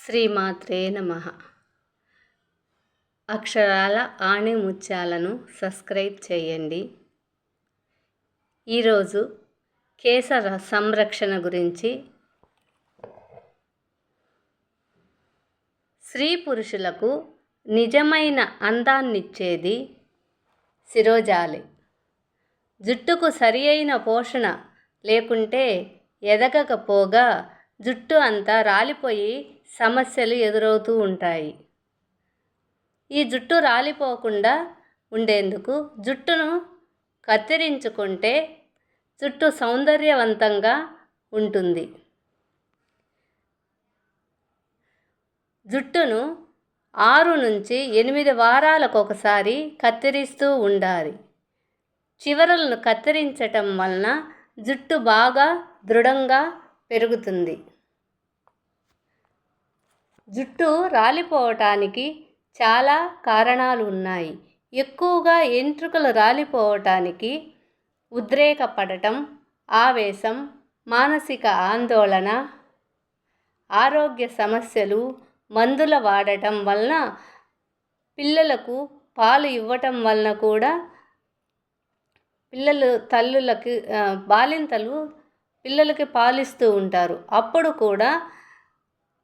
శ్రీమాత్రే నమః. అక్షరాల ఆణిముత్యాలను సబ్స్క్రైబ్ చేయండి. ఈరోజు కేశ సంరక్షణ గురించి. స్త్రీ పురుషులకు నిజమైన అందాన్నిచ్చేది శిరోజాలే. జుట్టుకు సరి అయిన పోషణ లేకుంటే ఎదగకపోగా జుట్టు అంతా రాలిపోయి సమస్యలు ఎదురవుతూ ఉంటాయి. ఈ జుట్టు రాలిపోకుండా ఉండేందుకు జుట్టును కత్తిరించుకుంటే జుట్టు సౌందర్యవంతంగా ఉంటుంది. జుట్టును 6 నుంచి 8 వారాలకు ఒకసారి కత్తిరిస్తూ ఉండాలి. చివరలను కత్తిరించటం వలన జుట్టు బాగా దృఢంగా పెరుగుతుంది. జుట్టు రాలిపోవటానికి చాలా కారణాలు ఉన్నాయి. ఎక్కువగా వెంట్రుకలు రాలిపోవటానికి ఉద్రేకపడటం, ఆవేశం, మానసిక ఆందోళన, ఆరోగ్య సమస్యలు, మందుల వాడటం వలన, పిల్లలకు పాలు ఇవ్వటం వలన కూడా బాలింతలు పిల్లలకి పాలిస్తూ ఉంటారు. అప్పుడు కూడా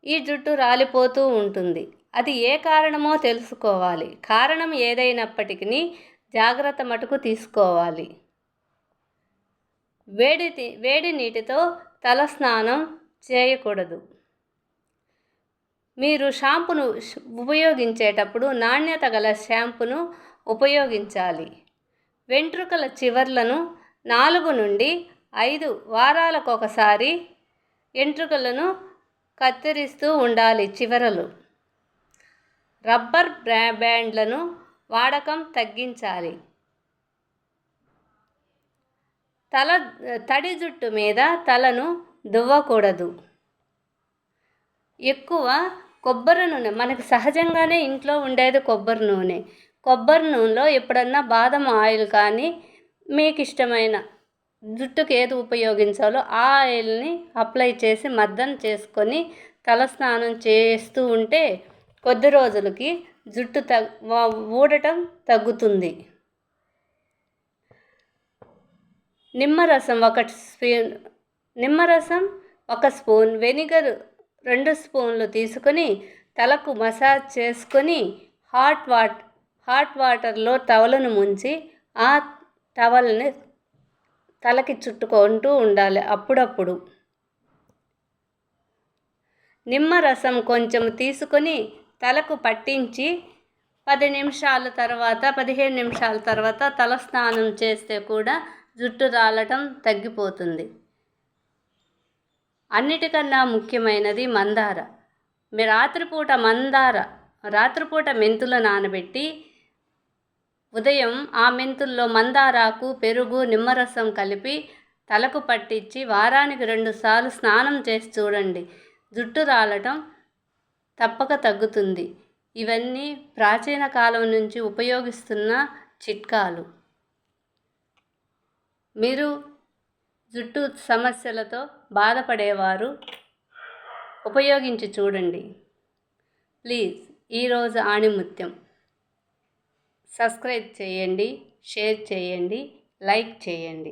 ఈ జుట్టు రాలిపోతూ ఉంటుంది. అది ఏ కారణమో తెలుసుకోవాలి. కారణం ఏదైనప్పటికీ జాగ్రత్త మటుకు తీసుకోవాలి. వేడి నీటితో తల స్నానం చేయకూడదు. మీరు షాంపును ఉపయోగించేటప్పుడు నాణ్యత గల షాంపును ఉపయోగించాలి. వెంట్రుకల చివర్లను 4 నుండి 5 వారాలకు ఒకసారి వెంట్రుకలను కత్తిరిస్తూ ఉండాలి. చివరలు రబ్బర్ బ్యాండ్లను వాడకం తగ్గించాలి. తడి జుట్టు మీద తలను దువ్వకూడదు. ఎక్కువ కొబ్బరి నూనె, మనకు సహజంగానే ఇంట్లో ఉండేది కొబ్బరి నూనె. కొబ్బరి నూనెలో ఎప్పుడన్నా బాదం ఆయిల్ కానీ మీకు ఇష్టమైన జుట్టుకు ఏది ఉపయోగించాలో ఆ ఆయిల్ని అప్లై చేసి మర్దన చేసుకొని తలస్నానం చేస్తూ ఉంటే కొద్ది రోజులకి జుట్టు ఊడటం తగ్గుతుంది. నిమ్మరసం 1 స్పూన్, వెనిగర్ 2 స్పూన్లు తీసుకొని తలకు మసాజ్ చేసుకొని హాట్ వాటర్లో టవల్ను ముంచి ఆ టవల్ని తలకి చుట్టుకుంటూ ఉండాలి. అప్పుడప్పుడు నిమ్మరసం కొంచెం తీసుకొని తలకు పట్టించి 15 నిమిషాల తర్వాత తల స్నానం చేస్తే కూడా జుట్టు రాలటం తగ్గిపోతుంది. అన్నిటికన్నా ముఖ్యమైనది మందార. రాత్రిపూట మెంతులు నానబెట్టి ఉదయం ఆ మెంతుల్లో మందారాకు, పెరుగు, నిమ్మరసం కలిపి తలకు పట్టించి వారానికి 2 సార్లు స్నానం చేసి చూడండి. జుట్టు రాలటం తప్పక తగ్గుతుంది. ఇవన్నీ ప్రాచీన కాలం నుంచి ఉపయోగిస్తున్న చిట్కాలు. మీరు జుట్టు సమస్యలతో బాధపడేవారు ఉపయోగించి చూడండి. ప్లీజ్ ఈరోజు ఆణిముత్యం సబ్స్క్రైబ్ చేయండి, షేర్ చేయండి, లైక్ చేయండి.